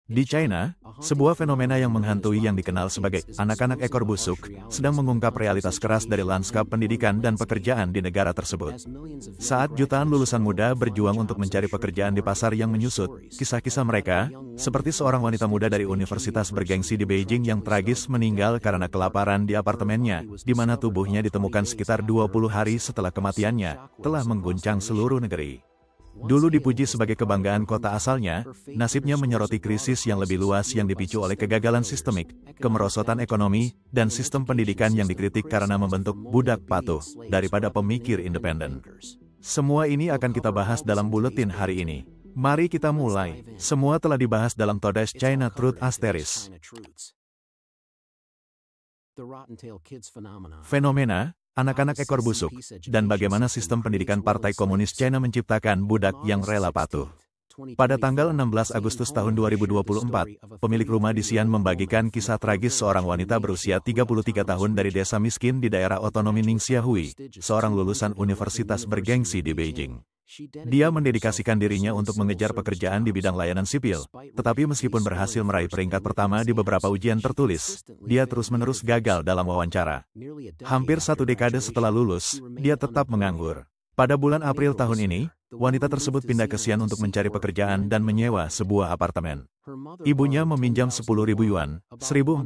Di China, sebuah fenomena yang menghantui yang dikenal sebagai anak-anak ekor busuk sedang mengungkap realitas keras dari lanskap pendidikan dan pekerjaan di negara tersebut. Saat jutaan lulusan muda berjuang untuk mencari pekerjaan di pasar yang menyusut, kisah-kisah mereka, seperti seorang wanita muda dari universitas bergengsi di Beijing yang tragis meninggal karena kelaparan di apartemennya, di mana tubuhnya ditemukan sekitar 20 hari setelah kematiannya, telah mengguncang seluruh negeri. Dulu dipuji sebagai kebanggaan kota asalnya, nasibnya menyoroti krisis yang lebih luas yang dipicu oleh kegagalan sistemik, kemerosotan ekonomi, dan sistem pendidikan yang dikritik karena membentuk budak patuh daripada pemikir independen. Semua ini akan kita bahas dalam buletin hari ini. Mari kita mulai. Semua telah dibahas dalam Today's China Truth Asteris. Fenomena anak-anak ekor busuk, dan bagaimana sistem pendidikan Partai Komunis China menciptakan budak yang rela patuh. Pada tanggal 16 Agustus tahun 2024, pemilik rumah di Xi'an membagikan kisah tragis seorang wanita berusia 33 tahun dari desa miskin di daerah otonomi Ningxia-Hui, seorang lulusan universitas bergengsi di Beijing. Dia mendedikasikan dirinya untuk mengejar pekerjaan di bidang layanan sipil, tetapi meskipun berhasil meraih peringkat pertama di beberapa ujian tertulis, dia terus-menerus gagal dalam wawancara. Hampir 1 dekade setelah lulus, dia tetap menganggur. Pada bulan April tahun ini, wanita tersebut pindah ke Xi'an untuk mencari pekerjaan dan menyewa sebuah apartemen. Ibunya meminjam 10.000 yuan, $1.411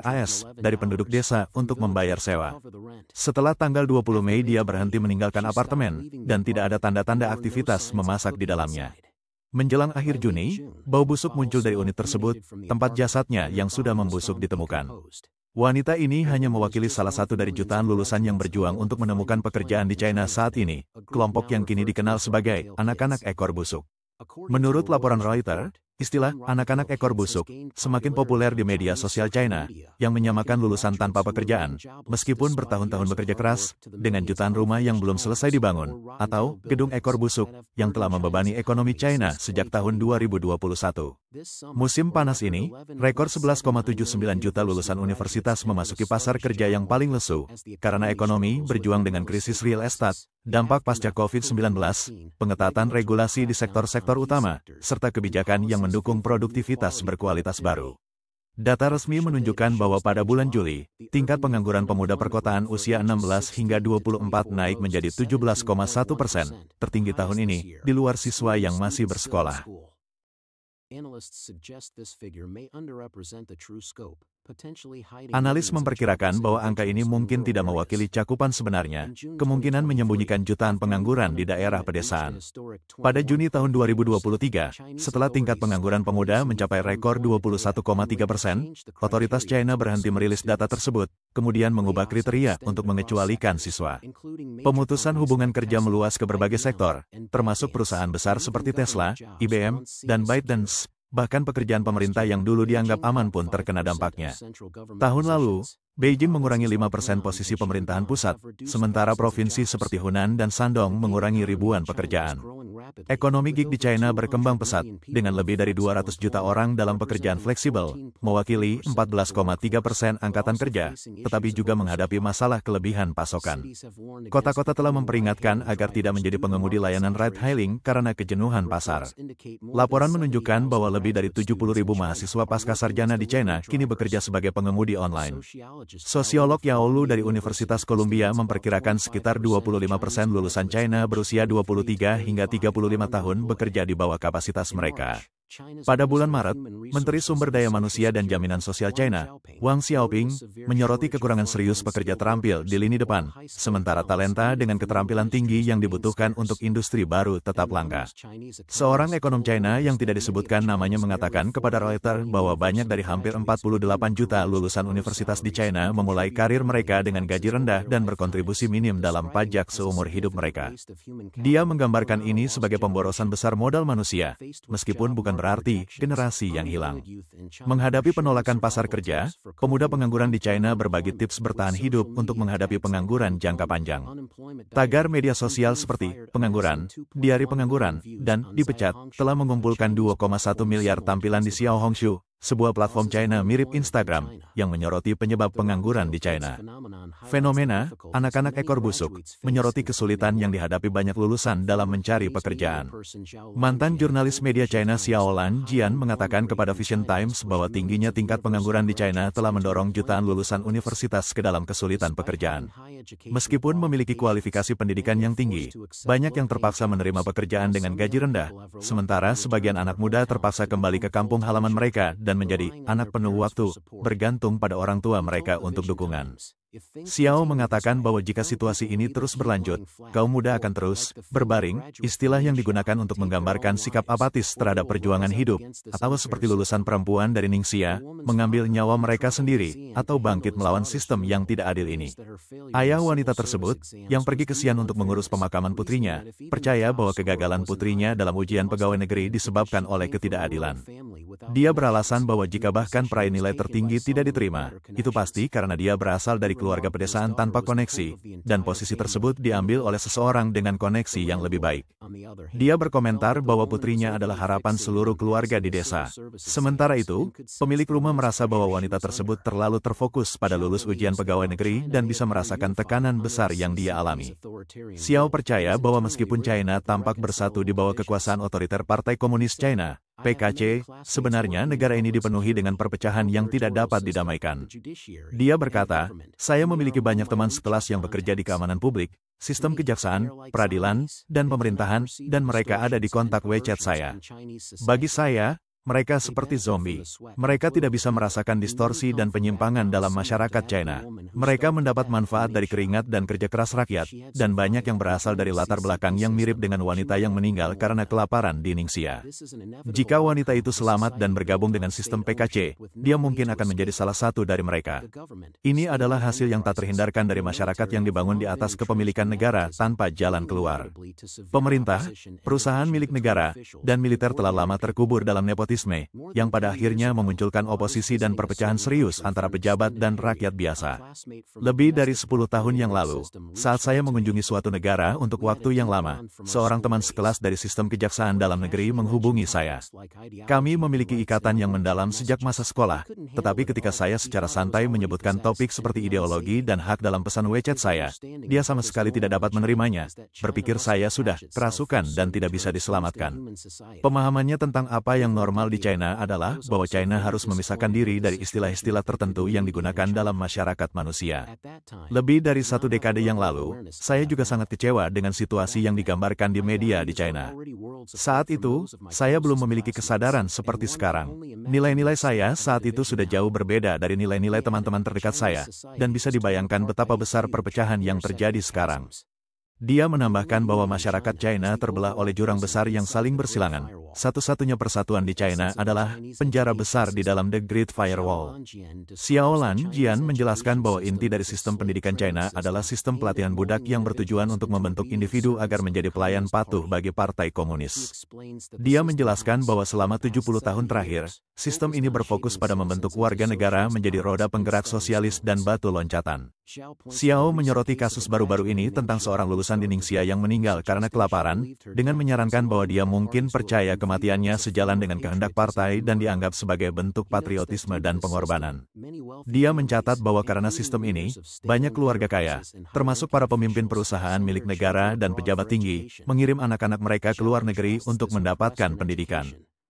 AS, dari penduduk desa untuk membayar sewa. Setelah tanggal 20 Mei dia berhenti meninggalkan apartemen, dan tidak ada tanda-tanda aktivitas memasak di dalamnya. Menjelang akhir Juni, bau busuk muncul dari unit tersebut, tempat jasadnya yang sudah membusuk ditemukan. Wanita ini hanya mewakili salah satu dari jutaan lulusan yang berjuang untuk menemukan pekerjaan di China saat ini, kelompok yang kini dikenal sebagai anak-anak ekor busuk. Menurut laporan Reuters, istilah anak-anak ekor busuk semakin populer di media sosial China, yang menyamakan lulusan tanpa pekerjaan, meskipun bertahun-tahun bekerja keras, dengan jutaan rumah yang belum selesai dibangun, atau gedung ekor busuk, yang telah membebani ekonomi China sejak tahun 2021. Musim panas ini, rekor 11,79 juta lulusan universitas memasuki pasar kerja yang paling lesu, karena ekonomi berjuang dengan krisis real estate, dampak pasca COVID-19, pengetatan regulasi di sektor-sektor utama, serta kebijakan yang mendukung produktivitas berkualitas baru. Data resmi menunjukkan bahwa pada bulan Juli, tingkat pengangguran pemuda perkotaan usia 16 hingga 24 naik menjadi 17,1%, tertinggi tahun ini, di luar siswa yang masih bersekolah. Analis memperkirakan bahwa angka ini mungkin tidak mewakili cakupan sebenarnya, kemungkinan menyembunyikan jutaan pengangguran di daerah pedesaan. Pada Juni tahun 2023, setelah tingkat pengangguran pemuda mencapai rekor 21,3%, otoritas China berhenti merilis data tersebut, kemudian mengubah kriteria untuk mengecualikan siswa. Pemutusan hubungan kerja meluas ke berbagai sektor, termasuk perusahaan besar seperti Tesla, IBM, dan ByteDance. Bahkan pekerjaan pemerintah yang dulu dianggap aman pun terkena dampaknya. Tahun lalu, Beijing mengurangi 5% posisi pemerintahan pusat, sementara provinsi seperti Hunan dan Shandong mengurangi ribuan pekerjaan. Ekonomi gig di China berkembang pesat, dengan lebih dari 200 juta orang dalam pekerjaan fleksibel, mewakili 14,3% angkatan kerja, tetapi juga menghadapi masalah kelebihan pasokan. Kota-kota telah memperingatkan agar tidak menjadi pengemudi layanan ride-hailing karena kejenuhan pasar. Laporan menunjukkan bahwa lebih dari 70.000 mahasiswa pasca sarjana di China kini bekerja sebagai pengemudi online. Sosiolog Yao Lu dari Universitas Columbia memperkirakan sekitar 25% lulusan China berusia 23 hingga 35 tahun bekerja di bawah kapasitas mereka. Pada bulan Maret, Menteri Sumber Daya Manusia dan Jaminan Sosial China, Wang Xiaoping, menyoroti kekurangan serius pekerja terampil di lini depan, sementara talenta dengan keterampilan tinggi yang dibutuhkan untuk industri baru tetap langka. Seorang ekonom China yang tidak disebutkan namanya mengatakan kepada Reuters bahwa banyak dari hampir 48 juta lulusan universitas di China memulai karir mereka dengan gaji rendah dan berkontribusi minim dalam pajak seumur hidup mereka. Dia menggambarkan ini sebagai pemborosan besar modal manusia, meskipun bukan berarti generasi yang hilang. Menghadapi penolakan pasar kerja, pemuda pengangguran di China berbagi tips bertahan hidup untuk menghadapi pengangguran jangka panjang. Tagar media sosial seperti pengangguran, diari pengangguran, dan dipecat telah mengumpulkan 2,1 miliar tampilan di Xiaohongshu, sebuah platform China mirip Instagram yang menyoroti penyebab pengangguran di China. Fenomena anak-anak ekor busuk menyoroti kesulitan yang dihadapi banyak lulusan dalam mencari pekerjaan. Mantan jurnalis media China Xiaolan Jian mengatakan kepada Vision Times bahwa tingginya tingkat pengangguran di China telah mendorong jutaan lulusan universitas ke dalam kesulitan pekerjaan. Meskipun memiliki kualifikasi pendidikan yang tinggi, banyak yang terpaksa menerima pekerjaan dengan gaji rendah, sementara sebagian anak muda terpaksa kembali ke kampung halaman mereka dan menjadi anak penuh waktu, bergantung pada orang tua mereka untuk dukungan. Xiao mengatakan bahwa jika situasi ini terus berlanjut, kaum muda akan terus berbaring, istilah yang digunakan untuk menggambarkan sikap apatis terhadap perjuangan hidup, atau seperti lulusan perempuan dari Ningxia, mengambil nyawa mereka sendiri, atau bangkit melawan sistem yang tidak adil ini. Ayah wanita tersebut, yang pergi ke Xi'an untuk mengurus pemakaman putrinya, percaya bahwa kegagalan putrinya dalam ujian pegawai negeri disebabkan oleh ketidakadilan. Dia beralasan bahwa jika bahkan peraih nilai tertinggi tidak diterima, itu pasti karena dia berasal dari keluarga pedesaan tanpa koneksi, dan posisi tersebut diambil oleh seseorang dengan koneksi yang lebih baik. Dia berkomentar bahwa putrinya adalah harapan seluruh keluarga di desa. Sementara itu, pemilik rumah merasa bahwa wanita tersebut terlalu terfokus pada lulus ujian pegawai negeri dan bisa merasakan tekanan besar yang dia alami. Xiao percaya bahwa meskipun China tampak bersatu di bawah kekuasaan otoriter Partai Komunis China, PKC, sebenarnya negara ini dipenuhi dengan perpecahan yang tidak dapat didamaikan. Dia berkata, saya memiliki banyak teman sekelas yang bekerja di keamanan publik, sistem kejaksaan, peradilan, dan pemerintahan, dan mereka ada di kontak WeChat saya. Bagi saya, mereka seperti zombie. Mereka tidak bisa merasakan distorsi dan penyimpangan dalam masyarakat China. Mereka mendapat manfaat dari keringat dan kerja keras rakyat, dan banyak yang berasal dari latar belakang yang mirip dengan wanita yang meninggal karena kelaparan di Ningxia. Jika wanita itu selamat dan bergabung dengan sistem PKC, dia mungkin akan menjadi salah satu dari mereka. Ini adalah hasil yang tak terhindarkan dari masyarakat yang dibangun di atas kepemilikan negara tanpa jalan keluar. Pemerintah, perusahaan milik negara, dan militer telah lama terkubur dalam nepotisme, yang pada akhirnya memunculkan oposisi dan perpecahan serius antara pejabat dan rakyat biasa. Lebih dari 10 tahun yang lalu, saat saya mengunjungi suatu negara untuk waktu yang lama, seorang teman sekelas dari sistem kejaksaan dalam negeri menghubungi saya. Kami memiliki ikatan yang mendalam sejak masa sekolah, tetapi ketika saya secara santai menyebutkan topik seperti ideologi dan hak dalam pesan WeChat saya, dia sama sekali tidak dapat menerimanya, berpikir saya sudah kerasukan dan tidak bisa diselamatkan. Pemahamannya tentang apa yang normal di China adalah bahwa China harus memisahkan diri dari istilah-istilah tertentu yang digunakan dalam masyarakat manusia. Lebih dari 1 dekade yang lalu, saya juga sangat kecewa dengan situasi yang digambarkan di media di China. Saat itu, saya belum memiliki kesadaran seperti sekarang. Nilai-nilai saya saat itu sudah jauh berbeda dari nilai-nilai teman-teman terdekat saya, dan bisa dibayangkan betapa besar perpecahan yang terjadi sekarang. Dia menambahkan bahwa masyarakat China terbelah oleh jurang besar yang saling bersilangan. Satu-satunya persatuan di China adalah penjara besar di dalam The Great Firewall. Xiaolan Jian menjelaskan bahwa inti dari sistem pendidikan China adalah sistem pelatihan budak yang bertujuan untuk membentuk individu agar menjadi pelayan patuh bagi Partai Komunis. Dia menjelaskan bahwa selama 70 tahun terakhir, sistem ini berfokus pada membentuk warga negara menjadi roda penggerak sosialis dan batu loncatan. Xiao menyoroti kasus baru-baru ini tentang seorang lulusan di Ningxia yang meninggal karena kelaparan, dengan menyarankan bahwa dia mungkin percaya kematiannya sejalan dengan kehendak partai dan dianggap sebagai bentuk patriotisme dan pengorbanan. Dia mencatat bahwa karena sistem ini, banyak keluarga kaya, termasuk para pemimpin perusahaan milik negara dan pejabat tinggi, mengirim anak-anak mereka ke luar negeri untuk mendapatkan pendidikan.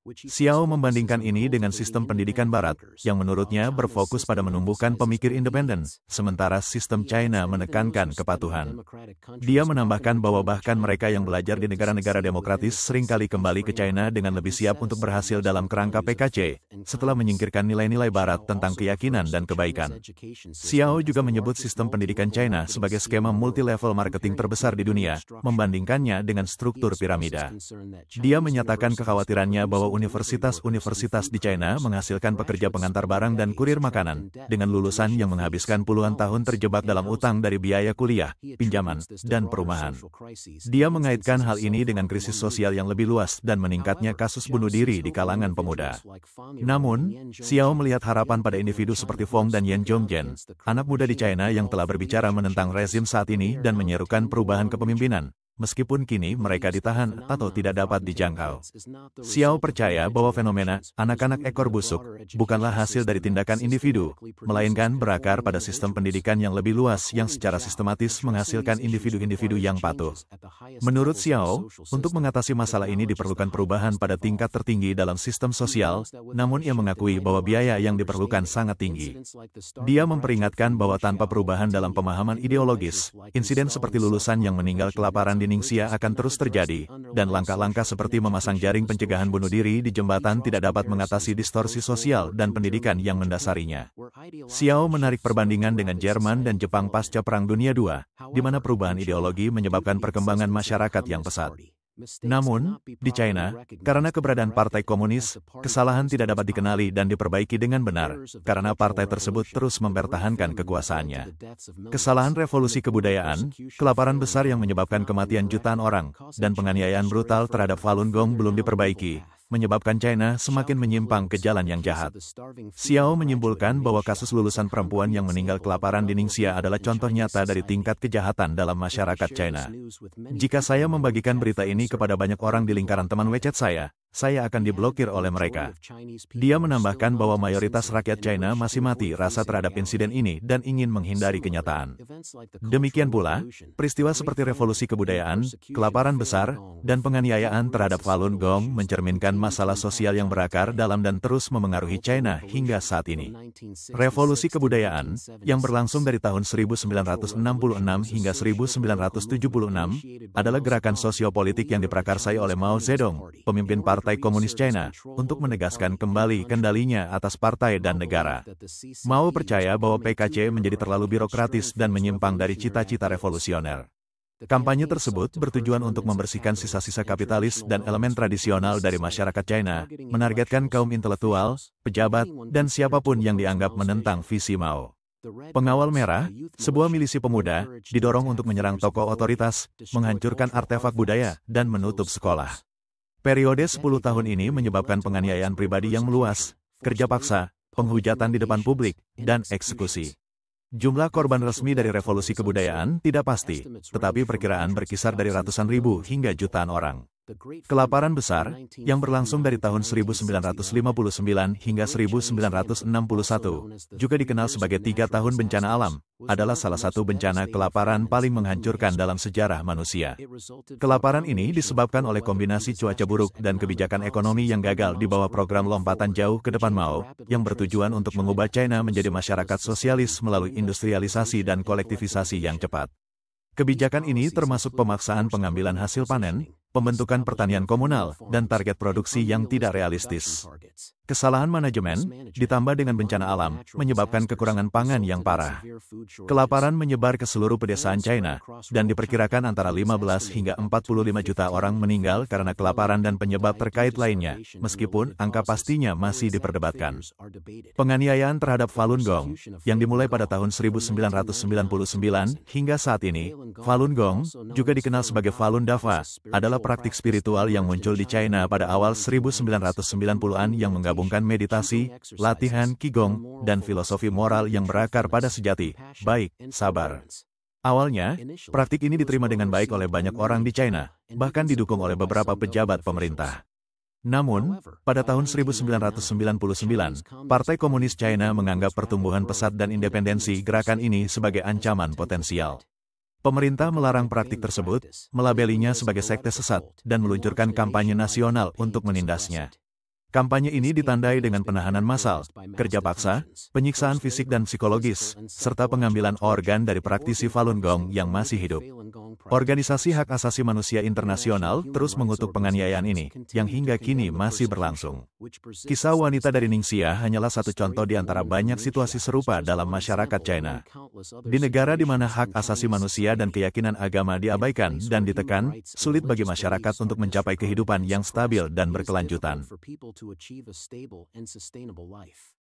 Xiao membandingkan ini dengan sistem pendidikan Barat, yang menurutnya berfokus pada menumbuhkan pemikir independen, sementara sistem China menekankan kepatuhan. Dia menambahkan bahwa bahkan mereka yang belajar di negara-negara demokratis seringkali kembali ke China dengan lebih siap untuk berhasil dalam kerangka PKC, setelah menyingkirkan nilai-nilai Barat tentang keyakinan dan kebaikan. Xiao juga menyebut sistem pendidikan China sebagai skema multi-level marketing terbesar di dunia, membandingkannya dengan struktur piramida. Dia menyatakan kekhawatirannya bahwa universitas-universitas di China menghasilkan pekerja pengantar barang dan kurir makanan, dengan lulusan yang menghabiskan puluhan tahun terjebak dalam utang dari biaya kuliah, pinjaman, dan perumahan. Dia mengaitkan hal ini dengan krisis sosial yang lebih luas dan meningkatnya kasus bunuh diri di kalangan pemuda. Namun, Xiao melihat harapan pada individu seperti Fong dan Yan Zhongzhen, anak muda di China yang telah berbicara menentang rezim saat ini dan menyerukan perubahan kepemimpinan. meskipun kini mereka ditahan atau tidak dapat dijangkau. Xiao percaya bahwa fenomena anak-anak ekor busuk bukanlah hasil dari tindakan individu, melainkan berakar pada sistem pendidikan yang lebih luas yang secara sistematis menghasilkan individu-individu yang patuh. Menurut Xiao, untuk mengatasi masalah ini diperlukan perubahan pada tingkat tertinggi dalam sistem sosial, namun ia mengakui bahwa biaya yang diperlukan sangat tinggi. Dia memperingatkan bahwa tanpa perubahan dalam pemahaman ideologis, insiden seperti lulusan yang meninggal kelaparan di Ningxia akan terus terjadi, dan langkah-langkah seperti memasang jaring pencegahan bunuh diri di jembatan tidak dapat mengatasi distorsi sosial dan pendidikan yang mendasarinya. Xiao menarik perbandingan dengan Jerman dan Jepang pasca Perang Dunia II, di mana perubahan ideologi menyebabkan perkembangan masyarakat yang pesat. Namun, di China, karena keberadaan Partai Komunis, kesalahan tidak dapat dikenali dan diperbaiki dengan benar, karena partai tersebut terus mempertahankan kekuasaannya. Kesalahan revolusi kebudayaan, kelaparan besar yang menyebabkan kematian jutaan orang, dan penganiayaan brutal terhadap Falun Gong belum diperbaiki, menyebabkan China semakin menyimpang ke jalan yang jahat. Xiao menyimpulkan bahwa kasus lulusan perempuan yang meninggal kelaparan di Ningxia adalah contoh nyata dari tingkat kejahatan dalam masyarakat China. Jika saya membagikan berita ini kepada banyak orang di lingkaran teman WeChat saya akan diblokir oleh mereka. Dia menambahkan bahwa mayoritas rakyat China masih mati rasa terhadap insiden ini dan ingin menghindari kenyataan. Demikian pula, peristiwa seperti revolusi kebudayaan, kelaparan besar, dan penganiayaan terhadap Falun Gong mencerminkan masalah sosial yang berakar dalam dan terus memengaruhi China hingga saat ini. Revolusi kebudayaan, yang berlangsung dari tahun 1966 hingga 1976, adalah gerakan sosiopolitik yang diprakarsai oleh Mao Zedong, pemimpin Partai Komunis China, untuk menegaskan kembali kendalinya atas partai dan negara. Mao percaya bahwa PKC menjadi terlalu birokratis dan menyimpang dari cita-cita revolusioner. Kampanye tersebut bertujuan untuk membersihkan sisa-sisa kapitalis dan elemen tradisional dari masyarakat China, menargetkan kaum intelektual, pejabat, dan siapapun yang dianggap menentang visi Mao. Pengawal Merah, sebuah milisi pemuda, didorong untuk menyerang tokoh otoritas, menghancurkan artefak budaya, dan menutup sekolah. Periode 10 tahun ini menyebabkan penganiayaan pribadi yang meluas, kerja paksa, penghujatan di depan publik, dan eksekusi. Jumlah korban resmi dari revolusi kebudayaan tidak pasti, tetapi perkiraan berkisar dari ratusan ribu hingga jutaan orang. Kelaparan besar, yang berlangsung dari tahun 1959 hingga 1961, juga dikenal sebagai 3 tahun bencana alam, adalah salah satu bencana kelaparan paling menghancurkan dalam sejarah manusia. Kelaparan ini disebabkan oleh kombinasi cuaca buruk dan kebijakan ekonomi yang gagal di bawah program lompatan jauh ke depan Mao, yang bertujuan untuk mengubah China menjadi masyarakat sosialis melalui industrialisasi dan kolektivisasi yang cepat. Kebijakan ini termasuk pemaksaan pengambilan hasil panen, pembentukan pertanian komunal, dan target produksi yang tidak realistis. Kesalahan manajemen, ditambah dengan bencana alam, menyebabkan kekurangan pangan yang parah. Kelaparan menyebar ke seluruh pedesaan China, dan diperkirakan antara 15 hingga 45 juta orang meninggal karena kelaparan dan penyebab terkait lainnya, meskipun angka pastinya masih diperdebatkan. Penganiayaan terhadap Falun Gong, yang dimulai pada tahun 1999 hingga saat ini, Falun Gong, juga dikenal sebagai Falun Dafa, adalah praktik spiritual yang muncul di China pada awal 1990-an yang menggabungkan meditasi, latihan Qigong, dan filosofi moral yang berakar pada sejati, baik, sabar. Awalnya, praktik ini diterima dengan baik oleh banyak orang di China, bahkan didukung oleh beberapa pejabat pemerintah. Namun, pada tahun 1999, Partai Komunis China menganggap pertumbuhan pesat dan independensi gerakan ini sebagai ancaman potensial. Pemerintah melarang praktik tersebut, melabelinya sebagai sekte sesat, dan meluncurkan kampanye nasional untuk menindasnya. Kampanye ini ditandai dengan penahanan massal, kerja paksa, penyiksaan fisik dan psikologis, serta pengambilan organ dari praktisi Falun Gong yang masih hidup. Organisasi hak asasi manusia internasional terus mengutuk penganiayaan ini, yang hingga kini masih berlangsung. Kisah wanita dari Ningxia hanyalah satu contoh di antara banyak situasi serupa dalam masyarakat China. Di negara di mana hak asasi manusia dan keyakinan agama diabaikan dan ditekan, sulit bagi masyarakat untuk mencapai kehidupan yang stabil dan berkelanjutan. To achieve a stable and sustainable life.